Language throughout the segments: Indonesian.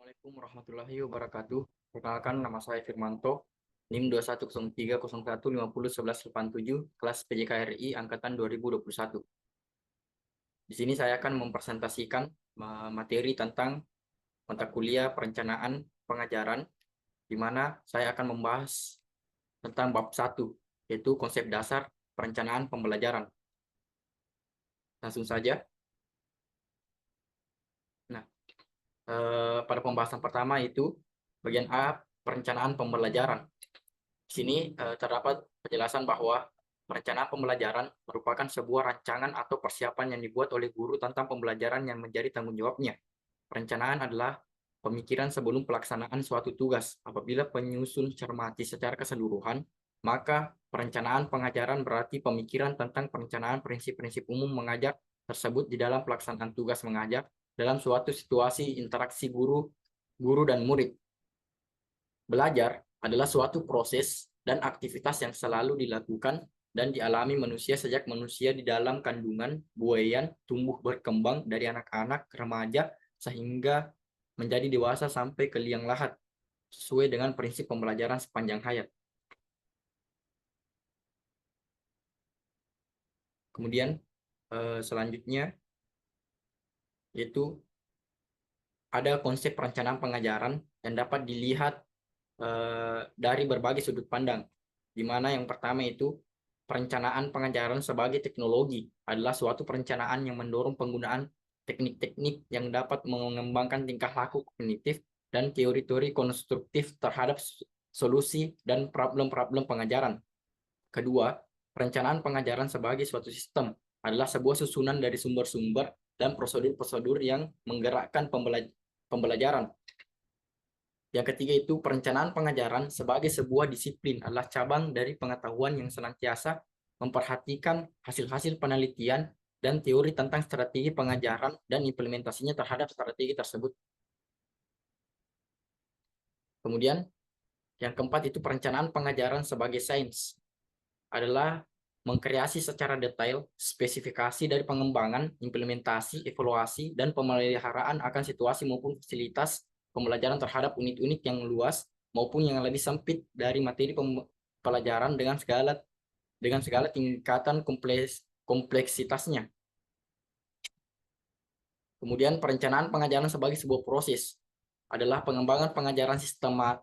Assalamualaikum warahmatullahi wabarakatuh. Perkenalkan, nama saya Firmanto, NIM 210301501187, kelas PJKRI Angkatan 2021. Di sini saya akan mempresentasikan materi tentang mata kuliah perencanaan pengajaran, di mana saya akan membahas tentang bab 1, yaitu konsep dasar perencanaan pembelajaran. Langsung saja. Nah, pada pembahasan pertama itu bagian A, perencanaan pembelajaran. Di sini terdapat penjelasan bahwa perencanaan pembelajaran merupakan sebuah rancangan atau persiapan yang dibuat oleh guru tentang pembelajaran yang menjadi tanggung jawabnya. Perencanaan adalah pemikiran sebelum pelaksanaan suatu tugas. Apabila penyusun cermati secara keseluruhan, maka perencanaan pengajaran berarti pemikiran tentang perencanaan prinsip-prinsip umum mengajar tersebut di dalam pelaksanaan tugas mengajar dalam suatu situasi interaksi guru dan murid. Belajar adalah suatu proses dan aktivitas yang selalu dilakukan dan dialami manusia sejak manusia di dalam kandungan buayan tumbuh berkembang dari anak-anak, remaja, sehingga menjadi dewasa sampai ke liang lahat, sesuai dengan prinsip pembelajaran sepanjang hayat. Kemudian selanjutnya yaitu ada konsep perencanaan pengajaran yang dapat dilihat dari berbagai sudut pandang, di mana yang pertama itu perencanaan pengajaran sebagai teknologi adalah suatu perencanaan yang mendorong penggunaan teknik-teknik yang dapat mengembangkan tingkah laku kognitif dan teori-teori konstruktif terhadap solusi dan problem-problem pengajaran. Kedua, perencanaan pengajaran sebagai suatu sistem adalah sebuah susunan dari sumber-sumber dan prosedur-prosedur yang menggerakkan pembelajaran. Yang ketiga itu perencanaan pengajaran sebagai sebuah disiplin adalah cabang dari pengetahuan yang senantiasa memperhatikan hasil-hasil penelitian dan teori tentang strategi pengajaran dan implementasinya terhadap strategi tersebut. Kemudian yang keempat itu perencanaan pengajaran sebagai sains adalah mengkreasi secara detail spesifikasi dari pengembangan, implementasi, evaluasi, dan pemeliharaan akan situasi maupun fasilitas pembelajaran terhadap unit-unit yang luas maupun yang lebih sempit dari materi pelajaran dengan segala tingkatan kompleksitasnya. Kemudian perencanaan pengajaran sebagai sebuah proses adalah pengembangan pengajaran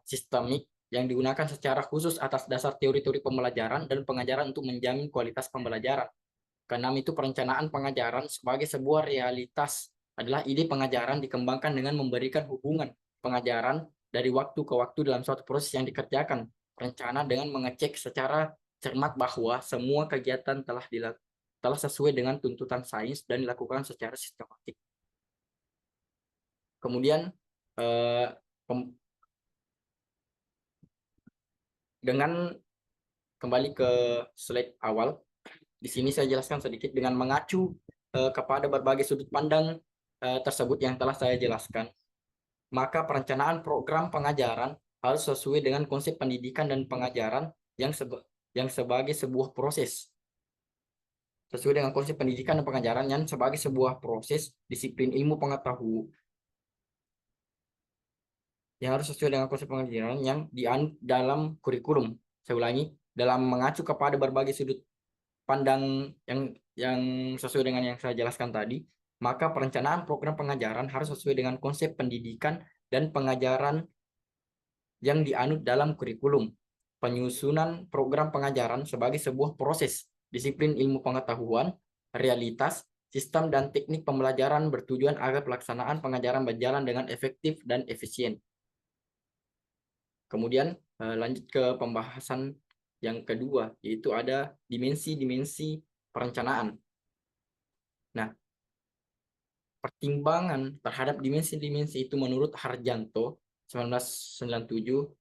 sistemik yang digunakan secara khusus atas dasar teori-teori pembelajaran dan pengajaran untuk menjamin kualitas pembelajaran. Keenam itu perencanaan pengajaran sebagai sebuah realitas adalah ide pengajaran dikembangkan dengan memberikan hubungan pengajaran dari waktu ke waktu dalam suatu proses yang dikerjakan. Rencana dengan mengecek secara cermat bahwa semua kegiatan telah sesuai dengan tuntutan sains dan dilakukan secara sistematik. Kemudian eh, dengan kembali ke slide awal, di sini saya jelaskan sedikit dengan mengacu kepada berbagai sudut pandang tersebut yang telah saya jelaskan. Maka perencanaan program pengajaran harus sesuai dengan konsep pendidikan dan pengajaran yang sebagai sebuah proses. Sesuai dengan konsep pendidikan dan pengajaran yang sebagai sebuah proses disiplin ilmu pengetahuan yang harus sesuai dengan konsep pengajaran yang dianut dalam kurikulum. Saya ulangi, dalam mengacu kepada berbagai sudut pandang yang sesuai dengan yang saya jelaskan tadi, maka perencanaan program pengajaran harus sesuai dengan konsep pendidikan dan pengajaran yang dianut dalam kurikulum. Penyusunan program pengajaran sebagai sebuah proses, disiplin ilmu pengetahuan, realitas, sistem dan teknik pembelajaran bertujuan agar pelaksanaan pengajaran berjalan dengan efektif dan efisien. Kemudian lanjut ke pembahasan yang kedua, yaitu ada dimensi-dimensi perencanaan. Nah, pertimbangan terhadap dimensi-dimensi itu menurut Harjanto 1997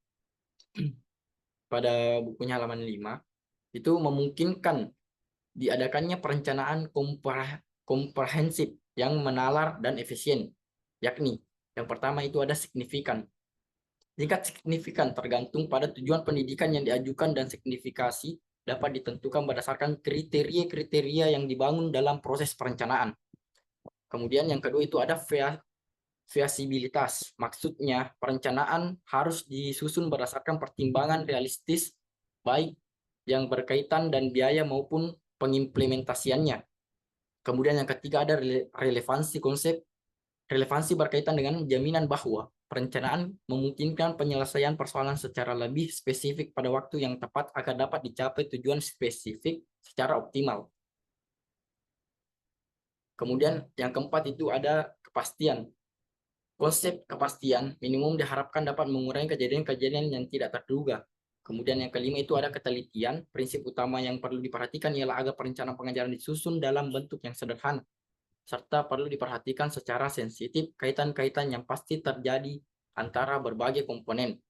pada bukunya halaman 5, itu memungkinkan diadakannya perencanaan komprehensif yang menalar dan efisien, yakni yang pertama itu ada signifikan. Tingkat signifikan tergantung pada tujuan pendidikan yang diajukan dan signifikasi dapat ditentukan berdasarkan kriteria-kriteria yang dibangun dalam proses perencanaan. Kemudian yang kedua itu ada Feasibilitas, maksudnya perencanaan harus disusun berdasarkan pertimbangan realistis, baik yang berkaitan dan biaya maupun pengimplementasiannya. Kemudian yang ketiga ada relevansi konsep. Relevansi berkaitan dengan jaminan bahwa perencanaan memungkinkan penyelesaian persoalan secara lebih spesifik pada waktu yang tepat agar dapat dicapai tujuan spesifik secara optimal. Kemudian yang keempat itu ada kepastian. Konsep kepastian minimum diharapkan dapat mengurangi kejadian-kejadian yang tidak terduga. Kemudian yang kelima itu ada ketelitian. Prinsip utama yang perlu diperhatikan ialah agar perencanaan pengajaran disusun dalam bentuk yang sederhana, serta perlu diperhatikan secara sensitif kaitan-kaitan yang pasti terjadi antara berbagai komponen.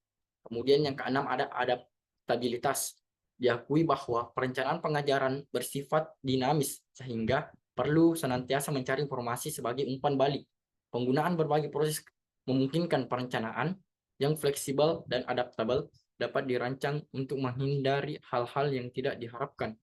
Kemudian yang keenam ada adaptabilitas. Diakui bahwa perencanaan pengajaran bersifat dinamis sehingga perlu senantiasa mencari informasi sebagai umpan balik. Penggunaan berbagai proses memungkinkan perencanaan yang fleksibel dan adaptabel dapat dirancang untuk menghindari hal-hal yang tidak diharapkan.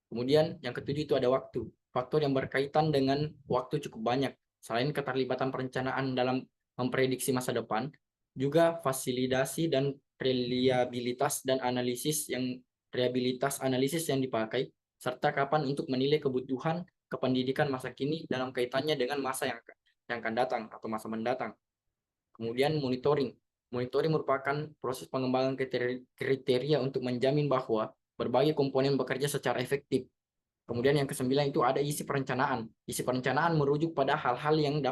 Kemudian yang ketujuh itu ada waktu. Faktor yang berkaitan dengan waktu cukup banyak. Selain keterlibatan perencanaan dalam memprediksi masa depan, juga fasilitasi dan reliabilitas dan analisis yang dipakai, serta kapan untuk menilai kebutuhan kependidikan masa kini dalam kaitannya dengan masa yang akan datang atau masa mendatang. Kemudian monitoring. Monitoring merupakan proses pengembangan kriteria untuk menjamin bahwa berbagai komponen bekerja secara efektif. Kemudian yang kesembilan itu ada isi perencanaan. Isi perencanaan merujuk pada hal-hal yang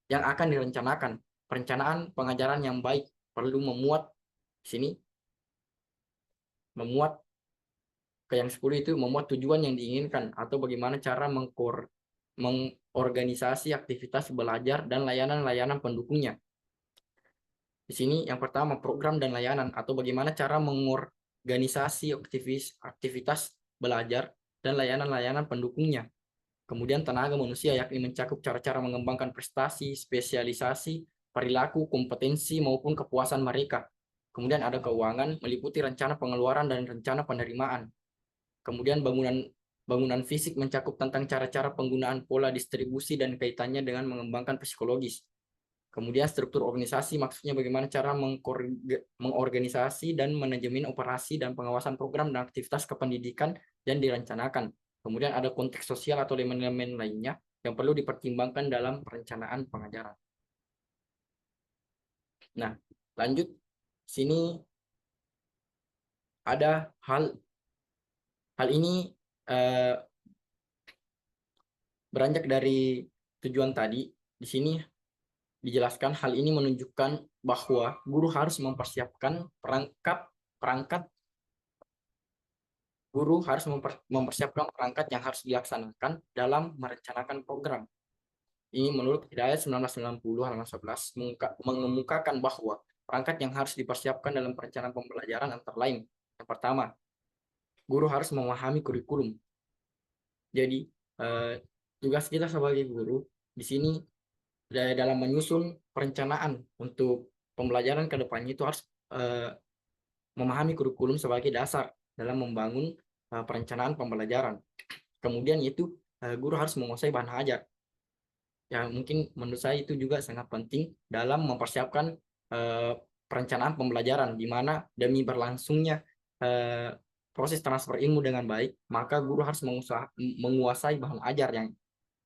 yang akan direncanakan. Perencanaan pengajaran yang baik perlu memuat ke yang 10 itu memuat tujuan yang diinginkan atau bagaimana cara mengorganisasi aktivitas belajar dan layanan-layanan pendukungnya. Di sini yang pertama program dan layanan atau bagaimana cara mengorganisasi aktivitas belajar dan layanan-layanan pendukungnya. Kemudian tenaga manusia yakni mencakup cara-cara mengembangkan prestasi, spesialisasi, perilaku, kompetensi maupun kepuasan mereka. Kemudian ada keuangan meliputi rencana pengeluaran dan rencana penerimaan. Kemudian bangunan fisik mencakup tentang cara-cara penggunaan pola distribusi dan kaitannya dengan mengembangkan psikologis. Kemudian struktur organisasi maksudnya bagaimana cara mengorganisasi dan manajemen operasi dan pengawasan program dan aktivitas kependidikan yang direncanakan. Kemudian ada konteks sosial atau elemen-elemen lainnya yang perlu dipertimbangkan dalam perencanaan pengajaran. Nah, lanjut sini ada hal ini beranjak dari tujuan tadi. Di sini dijelaskan hal ini menunjukkan bahwa guru harus mempersiapkan perangkat yang harus dilaksanakan dalam merencanakan program. Ini menurut Hidayat 1990 halaman 11 mengemukakan bahwa perangkat yang harus dipersiapkan dalam perencanaan pembelajaran antara lain. Yang pertama, guru harus memahami kurikulum. Jadi, tugas kita sebagai guru di sini dalam menyusun perencanaan untuk pembelajaran ke depannya itu harus memahami kurikulum sebagai dasar dalam membangun perencanaan pembelajaran. Kemudian itu guru harus menguasai bahan ajar. Ya mungkin menurut saya itu juga sangat penting dalam mempersiapkan perencanaan pembelajaran, di mana demi berlangsungnya proses transfer ilmu dengan baik, maka guru harus menguasai bahan ajar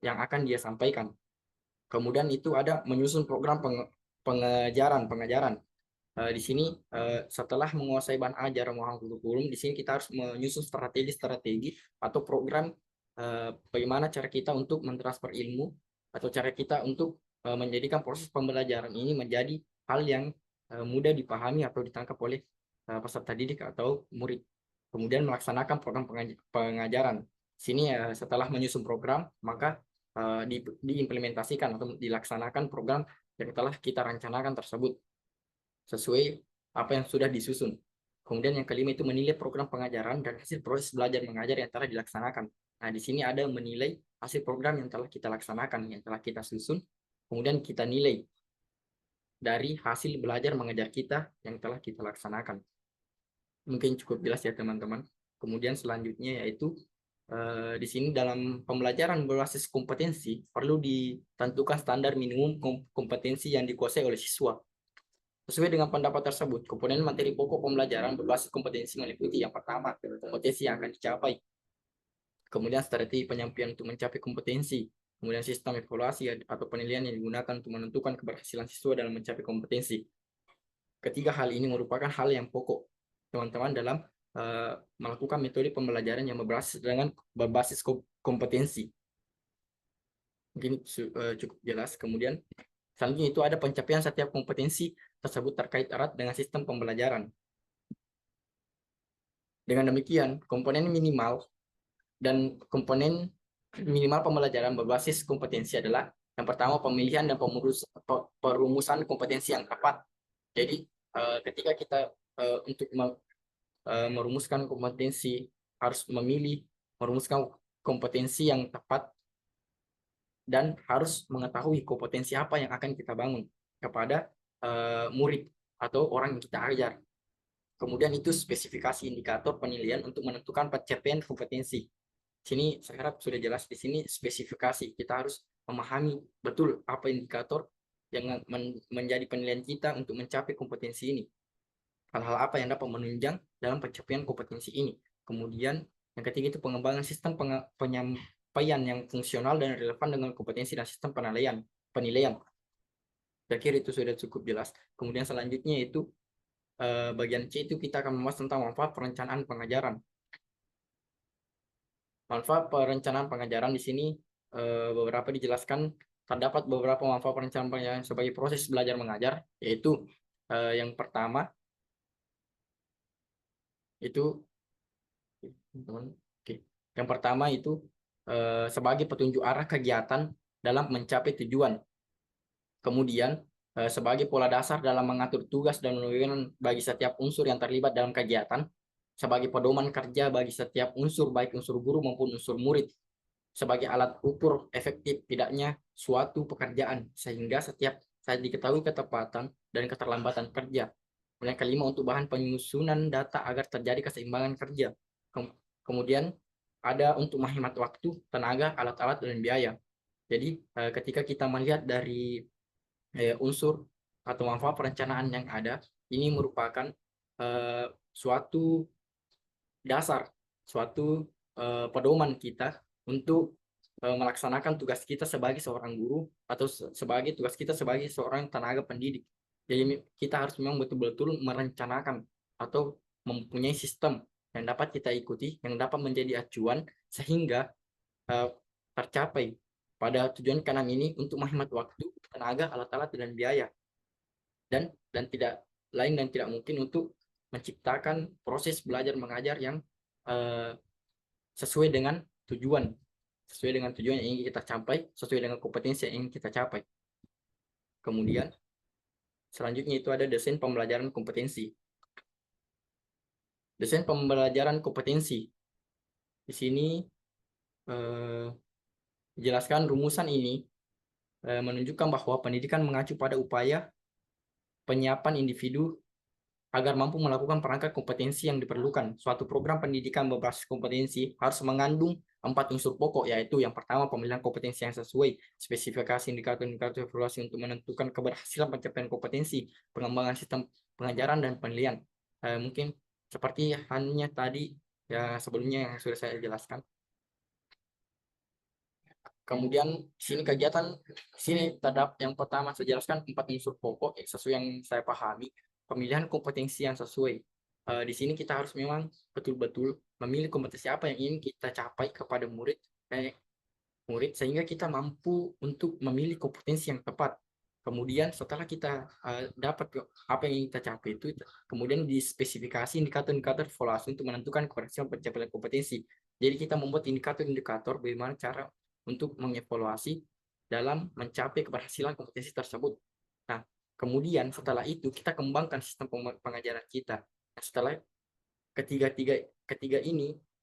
yang akan dia sampaikan. Kemudian itu ada menyusun program pengajaran. Di sini setelah menguasai bahan ajar, memahami kurikulum, di sini kita harus menyusun strategi atau program bagaimana cara kita untuk mentransfer ilmu atau cara kita untuk menjadikan proses pembelajaran ini menjadi hal yang mudah dipahami atau ditangkap oleh peserta didik atau murid. Kemudian melaksanakan program pengajaran. Sini setelah menyusun program, maka diimplementasikan atau dilaksanakan program yang telah kita rencanakan tersebut sesuai apa yang sudah disusun. Kemudian yang kelima itu menilai program pengajaran dan hasil proses belajar mengajar yang telah dilaksanakan. Nah, di sini ada menilai hasil program yang telah kita laksanakan, yang telah kita susun, kemudian kita nilai dari hasil belajar mengajar kita yang telah kita laksanakan. Mungkin cukup jelas ya teman-teman. Kemudian selanjutnya yaitu Di sini dalam pembelajaran berbasis kompetensi perlu ditentukan standar minimum kompetensi yang dikuasai oleh siswa. Sesuai dengan pendapat tersebut, komponen materi pokok pembelajaran berbasis kompetensi meliputi yang pertama, kompetensi yang akan dicapai, kemudian strategi penyampaian untuk mencapai kompetensi, kemudian sistem evaluasi atau penilaian yang digunakan untuk menentukan keberhasilan siswa dalam mencapai kompetensi. Ketiga hal ini merupakan hal yang pokok, teman-teman, dalam melakukan metode pembelajaran yang berbasis kompetensi. Mungkin cukup jelas. Kemudian selanjutnya itu ada pencapaian setiap kompetensi tersebut terkait erat dengan sistem pembelajaran. Dengan demikian, komponen minimal dan komponen minimal pembelajaran berbasis kompetensi adalah yang pertama pemilihan dan perumusan kompetensi yang tepat. Jadi ketika kita untuk merumuskan kompetensi harus merumuskan kompetensi yang tepat dan harus mengetahui kompetensi apa yang akan kita bangun kepada murid atau orang yang kita ajar. Kemudian itu spesifikasi indikator penilaian untuk menentukan pencapaian kompetensi. Sini saya harap sudah jelas. Di sini spesifikasi, kita harus memahami betul apa indikator yang menjadi penilaian kita untuk mencapai kompetensi ini. Hal-hal apa yang dapat menunjang dalam pencapaian kompetensi ini. Kemudian yang ketiga itu pengembangan sistem penyampaian yang fungsional dan relevan dengan kompetensi dan sistem penilaian. Saya kira itu sudah cukup jelas. Kemudian selanjutnya itu bagian C itu kita akan membahas tentang manfaat perencanaan pengajaran. Manfaat perencanaan pengajaran di sini beberapa dijelaskan. Terdapat beberapa manfaat perencanaan pengajaran sebagai proses belajar mengajar, yaitu yang pertama itu yang pertama itu sebagai petunjuk arah kegiatan dalam mencapai tujuan. Kemudian sebagai pola dasar dalam mengatur tugas dan wewenang bagi setiap unsur yang terlibat dalam kegiatan, sebagai pedoman kerja bagi setiap unsur, baik unsur guru maupun unsur murid, sebagai alat ukur efektif tidaknya suatu pekerjaan, sehingga setiap saat diketahui ketepatan dan keterlambatan kerja. Yang kelima, untuk bahan penyusunan data agar terjadi keseimbangan kerja. Kemudian ada untuk menghemat waktu, tenaga, alat-alat, dan biaya. Jadi ketika kita melihat dari unsur atau manfaat perencanaan yang ada, ini merupakan suatu dasar, suatu pedoman kita untuk melaksanakan tugas kita sebagai seorang guru atau sebagai tugas kita sebagai seorang tenaga pendidik. Jadi kita harus memang betul-betul merencanakan atau mempunyai sistem yang dapat kita ikuti, yang dapat menjadi acuan sehingga tercapai pada tujuan ke-6 ini untuk menghemat waktu, tenaga, alat-alat, dan biaya. Dan tidak lain dan tidak mungkin untuk menciptakan proses belajar mengajar yang sesuai dengan tujuan yang ingin kita capai, sesuai dengan kompetensi yang ingin kita capai. Kemudian selanjutnya itu ada desain pembelajaran kompetensi. Desain pembelajaran kompetensi. Di sini dijelaskan rumusan ini menunjukkan bahwa pendidikan mengacu pada upaya penyiapan individu agar mampu melakukan perangkat kompetensi yang diperlukan. Suatu program pendidikan berbasis kompetensi harus mengandung 4 unsur pokok, yaitu yang pertama pemilihan kompetensi yang sesuai, spesifikasi indikator-indikator evaluasi untuk menentukan keberhasilan pencapaian kompetensi, pengembangan sistem pengajaran dan penilaian. Mungkin seperti hanya tadi ya sebelumnya yang sudah saya jelaskan. Kemudian sini kegiatan sini terdapat yang pertama saya jelaskan 4 unsur pokok sesuai yang saya pahami. Pemilihan kompetensi yang sesuai. Di sini kita harus memang betul-betul memilih kompetensi apa yang ingin kita capai kepada murid sehingga kita mampu untuk memilih kompetensi yang tepat. Kemudian setelah kita dapat apa yang ingin kita capai itu, kemudian dispesifikasi indikator-indikator evaluasi untuk menentukan keberhasilan pencapaian kompetensi. Jadi kita membuat indikator-indikator bagaimana cara untuk mengevaluasi dalam mencapai keberhasilan kompetensi tersebut. Nah, kemudian setelah itu kita kembangkan sistem pengajaran kita. Nah, setelah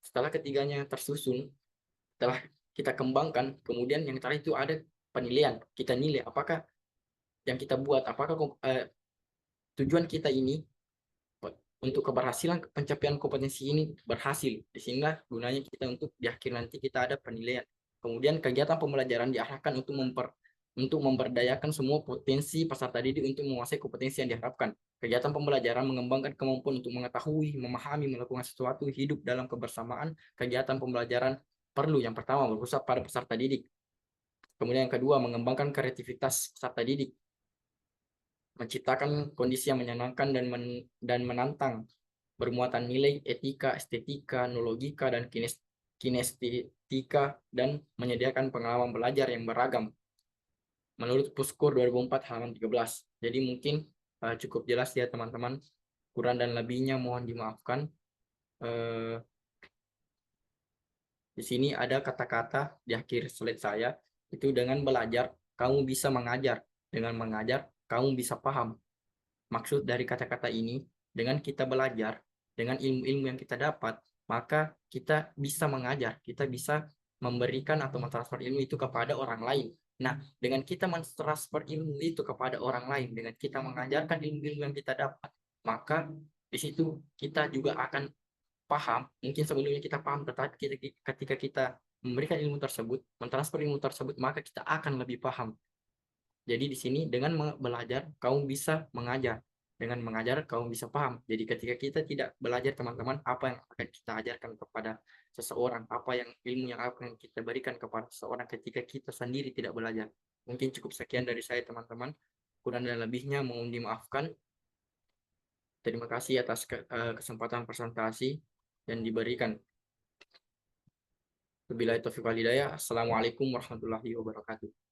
setelah ketiganya tersusun, setelah kita kembangkan, kemudian yang terakhir itu ada penilaian. Kita nilai apakah yang kita buat, apakah tujuan kita ini untuk keberhasilan pencapaian kompetensi ini berhasil. Disinilah gunanya kita untuk di akhir nanti kita ada penilaian. Kemudian kegiatan pembelajaran diarahkan untuk memberdayakan semua potensi peserta didik untuk menguasai kompetensi yang diharapkan. Kegiatan pembelajaran mengembangkan kemampuan untuk mengetahui, memahami, melakukan sesuatu, hidup dalam kebersamaan. Kegiatan pembelajaran perlu yang pertama berpusat pada peserta didik. Kemudian yang kedua, mengembangkan kreativitas peserta didik, menciptakan kondisi yang menyenangkan dan menantang, bermuatan nilai etika, estetika, logika, dan kinestetika, dan menyediakan pengalaman belajar yang beragam. Menurut Puskur 2004 halaman 13. Jadi mungkin cukup jelas ya teman-teman. Kurang dan lebihnya mohon dimaafkan. Di sini ada kata-kata di akhir slide saya, itu dengan belajar kamu bisa mengajar, dengan mengajar kamu bisa paham. Maksud dari kata-kata ini, dengan kita belajar, dengan ilmu-ilmu yang kita dapat, maka kita bisa mengajar, kita bisa memberikan atau mentransfer ilmu itu kepada orang lain. Nah, dengan kita mentransfer ilmu itu kepada orang lain, dengan kita mengajarkan ilmu-ilmu yang kita dapat, maka di situ kita juga akan paham. Mungkin sebelumnya kita paham, tetapi ketika kita memberikan ilmu tersebut, mentransfer ilmu tersebut, maka kita akan lebih paham. Jadi di sini dengan belajar, kamu bisa mengajar. Dengan mengajar, kamu bisa paham. Jadi ketika kita tidak belajar, teman-teman, apa yang akan kita ajarkan kepada seseorang, apa yang ilmu yang akan kita berikan kepada seseorang ketika kita sendiri tidak belajar. Mungkin cukup sekian dari saya, teman-teman. Kurang dan lebihnya mohon dimaafkan. Terima kasih atas kesempatan presentasi yang diberikan. Wabillahi taufiq wal hidayah. Assalamualaikum warahmatullahi wabarakatuh.